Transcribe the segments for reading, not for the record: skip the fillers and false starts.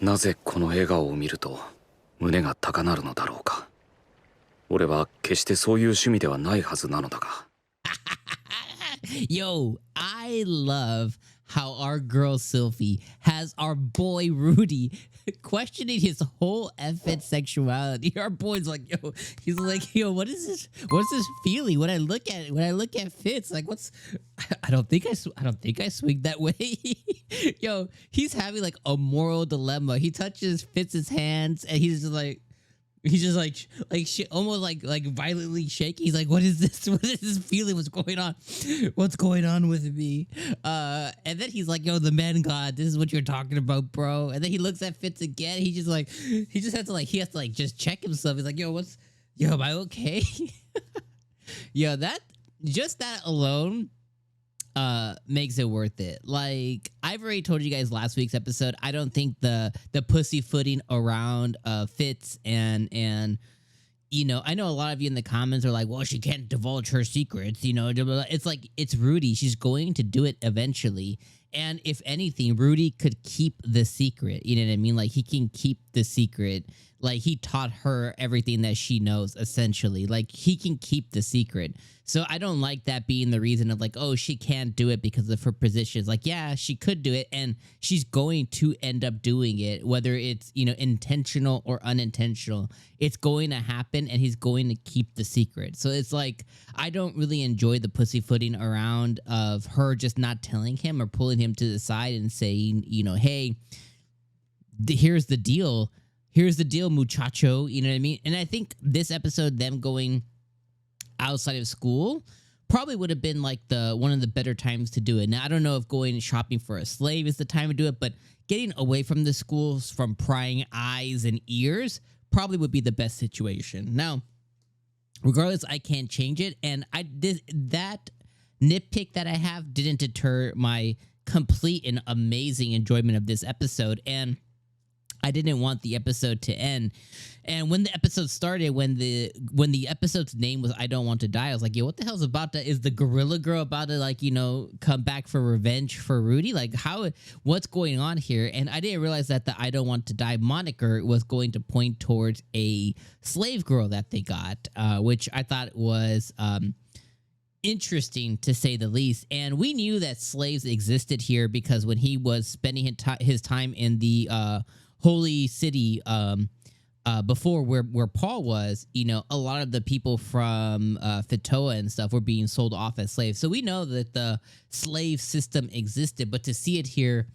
なぜこの笑顔を見ると胸が高鳴るのだろうか。俺は決してそういう趣味ではないはずなのだが。Yo, I love how our girl Sylphie has our boy Rudy questioning his whole effing sexuality. Our boy's like, yo, he's like, yo, what is this? What's this feeling when I look at it? When I look at Fitz, like, what's? I don't think I swing that way. Yo, he's having like a moral dilemma. He touches Fitz's hands, and he's just like. He's just almost like violently shaking. He's like, "What is this? What is this feeling? What's going on? What's going on with me?" And then he's like, "Yo, the man god, this is what you're talking about, bro." And then he looks at Fitz again. He has to just check himself. He's like, "Yo, am I okay?" Yo, that alone makes it worth it. Like, I've already told you guys last week's episode, I don't think the pussyfooting around Fitz and you know, I know a lot of you in the comments are like, well, she can't divulge her secrets, you know. It's like, it's Rudy. She's going to do it eventually. And if anything, Rudy could keep the secret. You know what I mean? Like, he can keep the secret. Like, he taught her everything that she knows, essentially. Like, he can keep the secret. So I don't like that being the reason of like, oh, she can't do it because of her positions. Like, yeah, she could do it, and she's going to end up doing it, whether it's, you know, intentional or unintentional. It's going to happen, and he's going to keep the secret. So it's like, I don't really enjoy the pussyfooting around of her just not telling him or pulling him to the side and saying, you know, hey, here's the deal. Here's the deal, muchacho. You know what I mean? And I think this episode, them going outside of school, probably would have been like one of the better times to do it. Now, I don't know if going shopping for a slave is the time to do it, but getting away from the schools, from prying eyes and ears, probably would be the best situation. Now, regardless, I can't change it, and that nitpick that I have didn't deter my complete and amazing enjoyment of this episode, and I didn't want the episode to end. And when the episode started, when the episode's name was "I Don't Want to Die," I was like, "Yo, what the hell's about to? Is the gorilla girl about to, like, you know, come back for revenge for Rudy? Like, what's going on here?" And I didn't realize that the "I Don't Want to Die" moniker was going to point towards a slave girl that they got, which I thought was interesting, to say the least. And we knew that slaves existed here because when he was spending his time in the holy city before where Paul was, you know, a lot of the people from Fitoa and stuff were being sold off as slaves. So we know that the slave system existed, but to see it here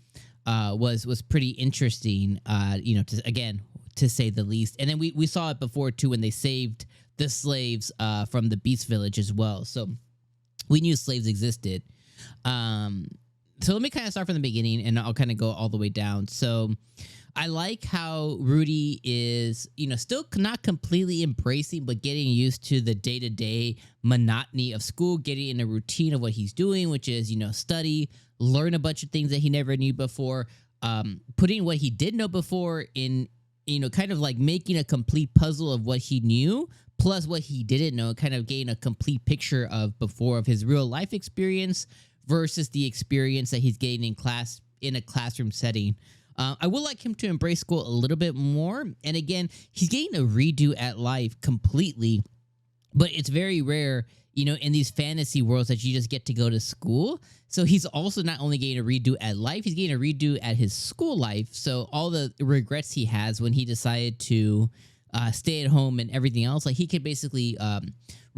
was pretty interesting, you know, to say the least. And then we saw it before too when they saved the slaves from the Beast Village as well. So we knew slaves existed. So let me kind of start from the beginning, and I'll kind of go all the way down. So I like how Rudy is, you know, still not completely embracing, but getting used to the day-to-day monotony of school, getting in a routine of what he's doing, which is, you know, study, learn a bunch of things that he never knew before, putting what he did know before in, you know, kind of like making a complete puzzle of what he knew, plus what he didn't know, kind of getting a complete picture of before of his real life experience versus the experience that he's getting in class, in a classroom setting. I would like him to embrace school a little bit more. And again, he's getting a redo at life completely, but it's very rare, you know, in these fantasy worlds that you just get to go to school. So he's also not only getting a redo at life, he's getting a redo at his school life. So all the regrets he has when he decided to stay at home and everything else, like he could basically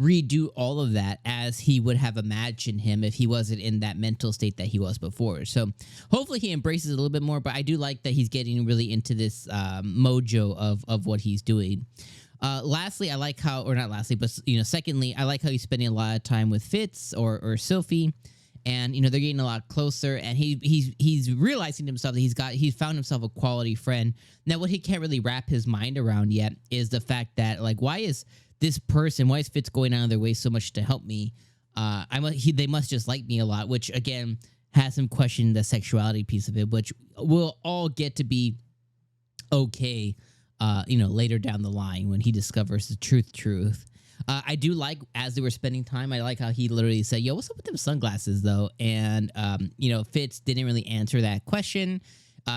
redo all of that as he would have imagined him if he wasn't in that mental state that he was before. So hopefully he embraces it a little bit more, but I do like that he's getting really into this mojo of what he's doing. Lastly, I like how, or not lastly, but, you know, secondly, I like how he's spending a lot of time with Fitz or Sylphie, and, you know, they're getting a lot closer, and he's realizing to himself that he's found himself a quality friend. Now, what he can't really wrap his mind around yet is the fact that, like, why is Fitz going out of their way so much to help me? They must just like me a lot, which again has him question the sexuality piece of it, which will all get to be okay, you know, later down the line when he discovers the truth. I do like, as they were spending time, I like how he literally said, "Yo, what's up with them sunglasses though?" And you know, Fitz didn't really answer that question.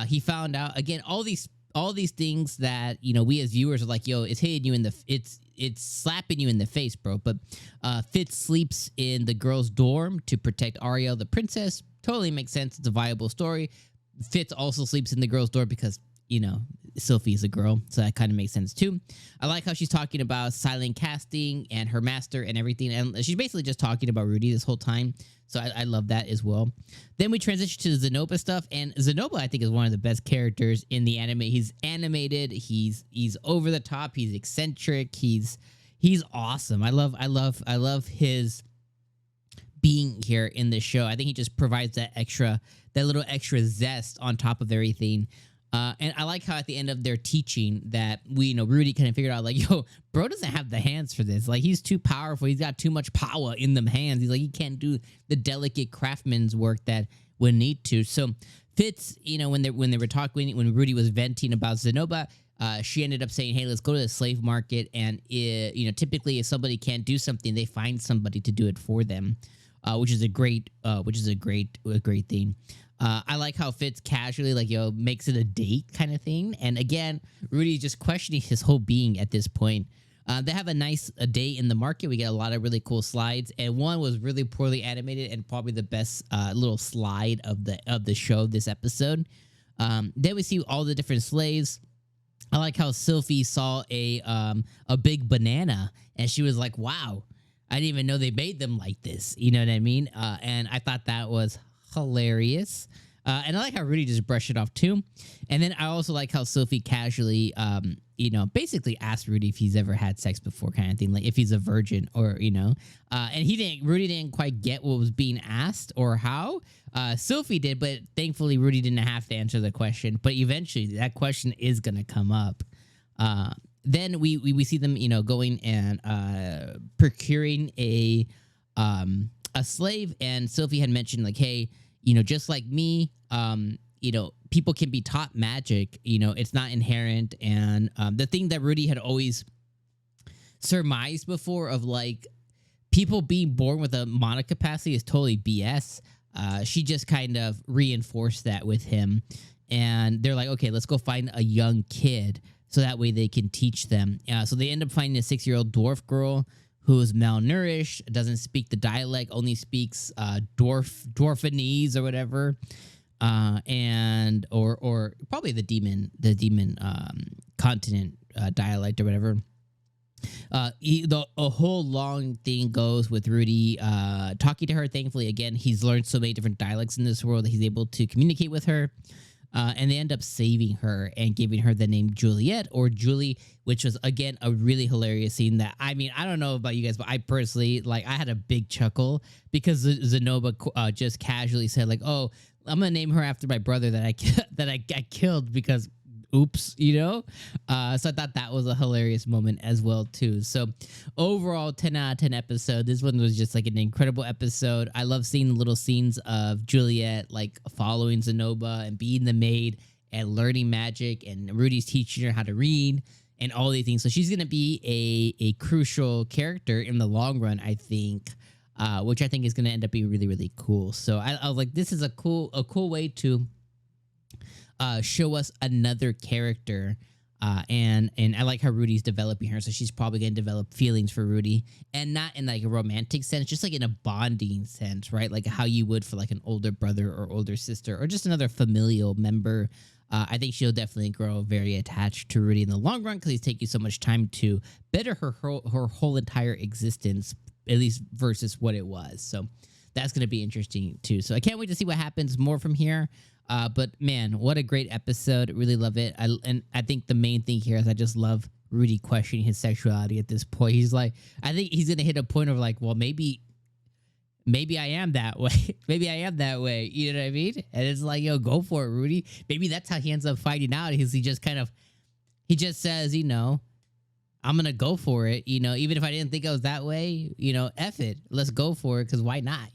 He found out, again, all these all these things that, you know, we as viewers are like, yo, it's hitting you in the, it's slapping you in the face, bro. But Fitz sleeps in the girls' dorm to protect Ariel, the princess. Totally makes sense. It's a viable story. Fitz also sleeps in the girls' dorm because, you know, Sylphie is a girl, so that kind of makes sense too. I like how she's talking about silent casting and her master and everything, and she's basically just talking about Rudy this whole time. So I love that as well. Then we transition to the 𝐒𝐻𝐵a stuff, and 𝐒𝐻𝐵a I think is one of the best characters in the anime. He's animated, he's over the top, he's eccentric, he's awesome. I love his being here in the show. I think he just provides that little extra zest on top of everything. And I like how at the end of their teaching that Rudy kind of figured out, like, yo, bro doesn't have the hands for this. Like, he's too powerful. He's got too much power in them hands. He's like, he can't do the delicate craftsman's work that we need to. So Fitz, when they were talking, when Rudy was venting about 𝐒𝐻𝐵a, she ended up saying, hey, let's go to the slave market. And, typically if somebody can't do something, they find somebody to do it for them, which is a great thing. I like how Fitz casually, like, makes it a date kind of thing. And again, Rudy's just questioning his whole being at this point. They have a day in the market. We get a lot of really cool slides, and one was really poorly animated and probably the best little slide of the show this episode. Then we see all the different slaves. I like how Sylphie saw a big banana, and she was like, wow, I didn't even know they made them like this. You know what I mean? And I thought that was hilarious. And I like how Rudy just brushed it off too. And then I also like how Sylphie casually, basically asked Rudy if he's ever had sex before, kind of thing, like if he's a virgin or, and Rudy didn't quite get what was being asked or how. Sylphie did, but thankfully Rudy didn't have to answer the question. But eventually that question is going to come up. Then we see them, going and procuring a slave, and Sylphie had mentioned, like, hey, just like me, people can be taught magic. It's not inherent. And the thing that Rudy had always surmised before of, like, people being born with a mana capacity is totally BS. She just kind of reinforced that with him. And they're like, okay, let's go find a young kid so that way they can teach them. So they end up finding a 6-year-old dwarf girl who's malnourished, doesn't speak the dialect, only speaks dwarfanese or whatever, and or probably the demon continent dialect or whatever. A whole long thing goes with Rudy talking to her. Thankfully, again, he's learned so many different dialects in this world that he's able to communicate with her. And they end up saving her and giving her the name Juliet or Julie, which was, again, a really hilarious scene that, I mean, I don't know about you guys, but I personally, like, I had a big chuckle because 𝐒𝐻𝐵a just casually said, like, oh, I'm going to name her after my brother that I killed because oops, So I thought that was a hilarious moment as well, too. So overall, 10 out of 10 episode. This one was just like an incredible episode. I love seeing the little scenes of Juliet, like, following 𝐒𝐻𝐵a and being the maid and learning magic, and Rudy's teaching her how to read and all these things. So she's going to be a crucial character in the long run, I think, which I think is going to end up being really, really cool. So I was like, this is a cool way to show us another character, and I like how Rudy's developing her, so she's probably gonna develop feelings for Rudy, and not in like a romantic sense, just like in a bonding sense, right? Like how you would for like an older brother or older sister or just another familial member. I think she'll definitely grow very attached to Rudy in the long run because he's taking so much time to better her whole entire existence, at least versus what it was. So that's gonna be interesting too. So I can't wait to see what happens more from here. But man, what a great episode. Really love it. And I think the main thing here is I just love Rudy questioning his sexuality at this point. He's like, I think he's going to hit a point of like, well, maybe I am that way. Maybe I am that way. You know what I mean? And it's like, yo, go for it, Rudy. Maybe that's how he ends up finding out. He just says, I'm going to go for it. Even if I didn't think I was that way, F it. Let's go for it. Cause why not?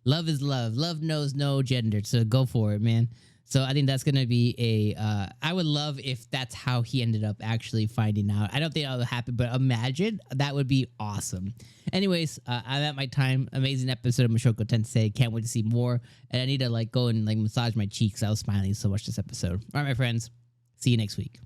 Love is love. Love knows no gender. So go for it, man. So I think that's going to be I would love if that's how he ended up actually finding out. I don't think that would happen, but imagine. That would be awesome. Anyways, I'm at my time. Amazing episode of Mushoku Tensei. Can't wait to see more. And I need to like go and like massage my cheeks. I was smiling so much this episode. All right, my friends. See you next week.